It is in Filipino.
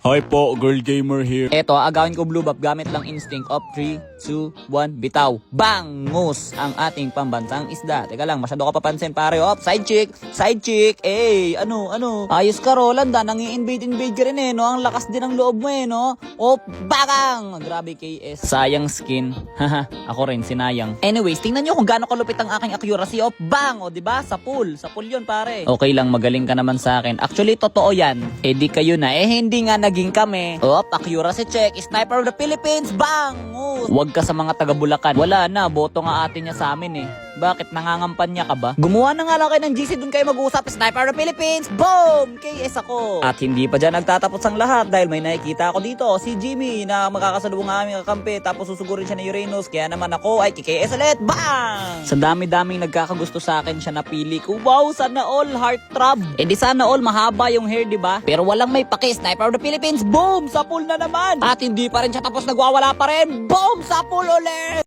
Hi po, girl gamer here. Eto, agawin ko blue buff gamit lang instinct of 3, 2, 1, bitaw. Bangus ang ating pambansang isda. Teka lang, masyado ka papansin pare. Op, side chick. Ano? Ayos ka Rolanda, nangi-invade ka rin no? Ang lakas din ng loob mo no? Op, bagang! Grabe KS. Sayang skin. Haha, ako rin, sinayang. Anyways, tingnan nyo kung gaano kalupit ang aking accuracy. Op, bang! O diba? Sa pool yun pare. Okay lang, magaling ka naman sa akin. Actually, totoo yan. Eh di kayo na. Hindi nga naging kami. Op, accuracy check. Sniper of the Philippines. Bangus! Huwag ka sa mga taga-Bulacan. Wala na, boto nga atin niya sa amin eh. Bakit? Nangangampanya ka ba? Gumawa na nga lang kayo ng GC, dun kayo mag-uusap. Sniper of the Philippines! Boom! KS ako! At hindi pa dyan nagtatapos ang lahat dahil may nakikita ako dito, si Jimmy, na makakasalubong ang aming kakampi tapos susugurin siya ni Uranus. Kaya naman ako ay KS ulit. Bang! Sa dami-daming nagkakagusto sa akin siya napili ko. Wow! Sana all heart throb. Eh di sana all mahaba yung hair, di ba? Pero walang may paki. Sniper of the Philippines! Boom! Sa pool na naman! At hindi pa rin siya tapos, nagwawala pa rin. Boom! Sa pool ulit!